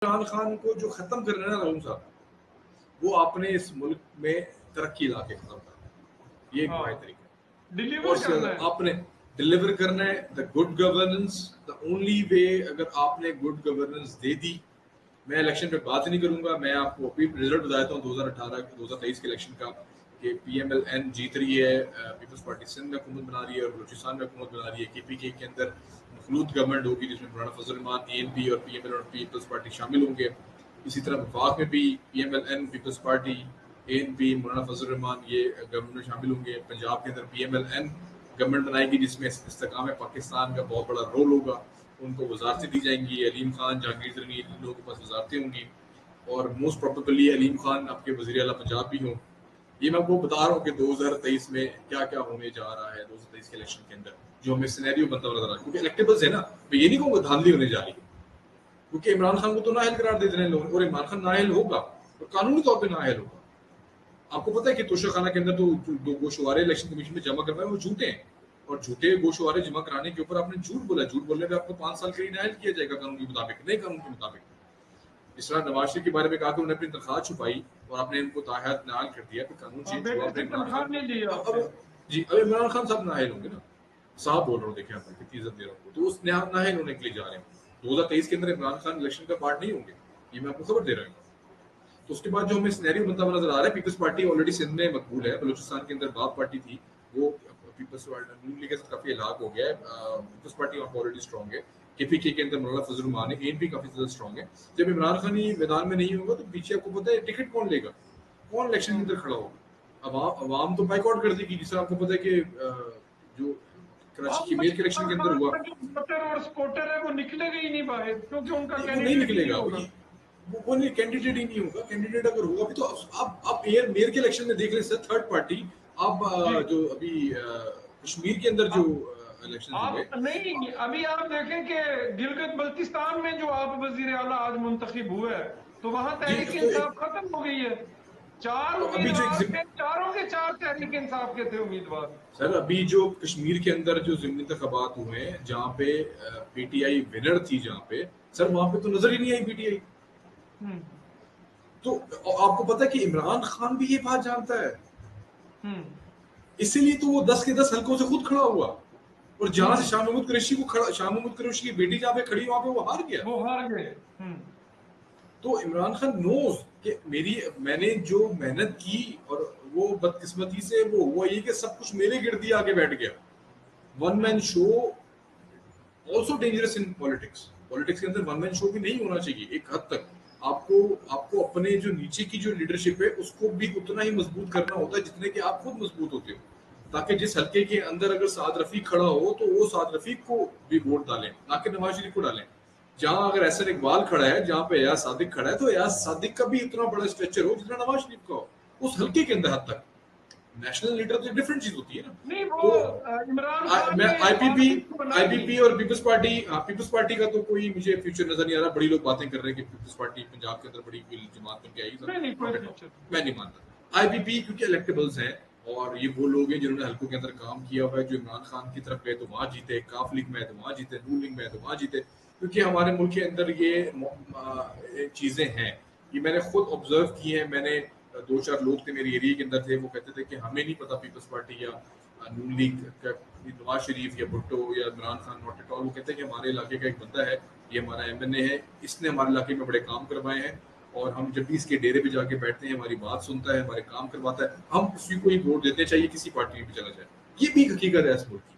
इमरान खान को जो खत्म करना है ना राहुल साहब, वो आपने इस मुल्क में तरक्की ला के खत्म करना, ये एक वाहिद हाँ, तरीका है। डिलीवर और करना है। आपने डिलीवर करना है the good governance, the only way. अगर आपने गुड गवर्नेंस दे दी, मैं इलेक्शन पे बात नहीं करूंगा, मैं आपको अभी रिजल्ट बताता हूँ 2018-2023 के इलेक्शन का कि PMLN जीत रही है, पीपल्स पार्टी सिंध में हुकूमत बना रही है और बलूचिस्तान में हुकूमत बना रही है। KPK के अंदर मखलूत गवर्नमेंट होगी जिसमें मौलाना फजल रहमान, ANP और PML और पीपल्स पार्टी शामिल होंगे। इसी तरह वफाक में भी PMLN, पीपल्स पार्टी, ANP, मौलाना फजल रहमान ये गवर्नमेंट में शामिल होंगे। पंजाब के अंदर PMLN गवर्नमेंट बनाएगी जिसमें इस्तेकाम पाकिस्तान का बहुत बड़ा रोल होगा। उनको वजारतें दी जाएंगी, अलीम खान, जहांगीर तरीन, इन लोगों के पास वजारतें होंगी और मोस्ट प्रोबेबली अलीम खान आपके वज़ीर आला पंजाब भी हों। ये मैं आपको बता रहा हूँ कि 2023 में क्या क्या होने जा रहा है 2023 के इलेक्शन के अंदर, जो हमें सिनेरियो बनता नजर आ रहा है। क्योंकि इलेक्टेबल्स है ना, मैं ये नहीं कहूँगा धांधली होने जा रही है, क्योंकि इमरान खान को तो नाअहल करार दे देने लोग, और इमरान खान नाअहल होगा और कानूनी तौर पर नाअहल होगा। आपको पता है कि तोशाखाना के अंदर तो दो गोशवारे इलेक्शन कमीशन में जमा करवाए वो झूठे हैं, और झूठे गोशवारे जमा कराने के ऊपर आपने झूठ बोला। झूठ बोलने पे आपको 5 साल के लिए नाअहल किया जाएगा कानून के मुताबिक, नए कानून के मुताबिक। इस तरह नवाज शरीफ के बारे में कहा कि उन्होंने अपनी तनख्वाह छुपाई और आपने उनको ताहत नाल कर दिया कि कानून चेंज हुआ। बेटे अपने से इमरान तनख्वाह खान नहीं ली अब आपने। जी, अब इमरान खान साहब नाअहल होंगे ना, साहब बोल रहा हूँ, देखिए आपको कितनी इज्जत दे रहा हूँ, तो उस नाअहल होने के लिए जा रहे हैं। 2023 के अंदर इमरान खान इलेक्शन का पार्ट नहीं होंगे, ये मैं आपको खबर दे रहा हूँ। तो उसके बाद जो हमें सिनेरियो बनता हुआ नजर आ रहा है, पीपल्स पार्टी ऑलरेडी सिंध में मकबूल है, बलूचिस्तान के अंदर बाप पार्टी थी, वो पीपल्स नून लीग के साथ काफी इलाक हो गया है। पीपल्स पार्टी वहाँ ऑलरेडी स्ट्रॉन्ग है। KPK के अंदर मौलाना फजल रहमान है, ANP काफी ज्यादा स्ट्रॉन्ग है। जब इमरान खान ही मैदान में नहीं होगा तो पीछे आपको पता है टिकट कौन लेगा, कौन इलेक्शन के अंदर खड़ा होगा। अवाम तो बाइकआउट कर देगी, जिससे आपको पता है कि जो कराची की मेयर के इलेक्शन के अंदर हुआ, जो वोटर और सपोर्टर है वो निकलेगा ही नहीं बाहर, क्योंकि उनका वो नहीं कैंडिडेट ही नहीं निकलेगा। होगा। वो नहीं, कैंडिडेट ही नहीं होगा। कैंडिडेट अगर होगा भी तो आप मेयर के इलेक्शन में देख लें सर, थर्ड पार्टी। आप जी। जो अभी कश्मीर के अंदर जो आप इलेक्शन हुए, आप नहीं, अभी आप देखें कि गिलगित बल्तिस्तान में जो आप वजीर आला आज मुंतखब हुए है, तो वहां जी तहरीक तो इंसाफ एक खत्म हो गई है। 4 अभी जो उम्मीदवार एक थे, चारों के चार तहरीक इंसाफ के थे उम्मीदवार। सर अभी जो कश्मीर के अंदर जो ज़िमनी इंतखाबात हुए हैं, जहाँ पे PTI विनर थी, जहाँ पे सर वहां पे तो नजर ही नहीं आई PTI। हम्म। तो आपको पता है कि इमरान खान भी ये बात जानता है, हम्म। इसीलिए तो वो 10 के 10 हल्कों से खुद खड़ा हुआ, और जहां से हम्म। शाह महमूद कुरैशी की बेटी जहां पे खड़ी वहां पे वो हार गया। वो हार गए। हम्म। तो इमरान खान नोज कि मैंने जो मेहनत की, और वो बदकिस्मती से वो हुआ ये कि सब कुछ मेरे गिर्द ही आके बैठ गया। One man hmm. Show also dangerous in politics. Politics के अंदर वन मैन शो भी नहीं होना चाहिए। एक हद तक आपको आपको अपने जो नीचे की जो लीडरशिप है उसको भी उतना ही मजबूत करना होता है जितने कि आप खुद मजबूत होते हो, ताकि जिस हल्के के अंदर अगर साद रफीक खड़ा हो तो वो साद रफीक को भी वोट डालें, ना कि नवाज शरीफ को डालें। जहां अगर एहसन इकबाल खड़ा है, जहां पे एयाज सादिक खड़ा है, तो एयाज सादिक का भी इतना बड़ा स्ट्रक्चर हो जितना नवाज शरीफ का हो, उस हल्के के अंदर। हद तक नेशनल लीडर तो डिफरेंट चीज होती है ना। नहीं, वो तो इमरान खान मैं ने आईपीपी पार्टी तो बनाई नहीं। आईपीपी और पीपल्स पार्टी का तो कोई मुझे फ्यूचर नजर नहीं आ रहा। बड़ी लोग बातें कर रहे हैं कि पीपल्स पार्टी पंजाब के अंदर बड़ी कोई जमात बन के आएगी, नहीं नहीं, कोई नॉट एट ऑल। फ्यूचर मैं नहीं मानता। आईपीपी क्योंकि इलेक्टेबल्स हैं, और ये वो लोग हैं जिन्होंने हल्कों के अंदर काम किया हुआ है, जो इमरान खान की तरफ गए तो वहां जीते, काफ लीग में तो वहां जीते, नून लीग में तो वहां जीते। क्योंकि हमारे मुल्क के अंदर ये चीजें हैं, ये मैंने खुद ऑब्जर्व की है। मैंने 2-4 लोग थे मेरे एरिया के अंदर थे, वो कहते थे कि हमें नहीं पता पीपल्स पार्टी या नून लीग का नवाज शरीफ या भुट्टो या Imran Khan, not at all. वो कहते हैं कि हमारे इलाके का एक बंदा है, ये हमारा MNA है, इसने हमारे इलाके में बड़े काम करवाए हैं, और हम जब भी इसके डेरे पे जाके बैठते हैं हमारी बात सुनता है, हमारे काम करवाता है, हम उसी को ही वोट देते हैं, चाहिए किसी पार्टी में भी चला जाए। ये भी एक हकीकत है इस मुल्क की।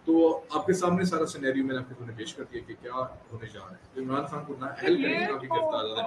तो आपके सामने सारा सिनेरियो मैंने आपके सामने पेश कर दिया कि क्या होने जा रहा है। तो इमरान खान को ना अहल करें, ये ना कि गिरफ्तार तो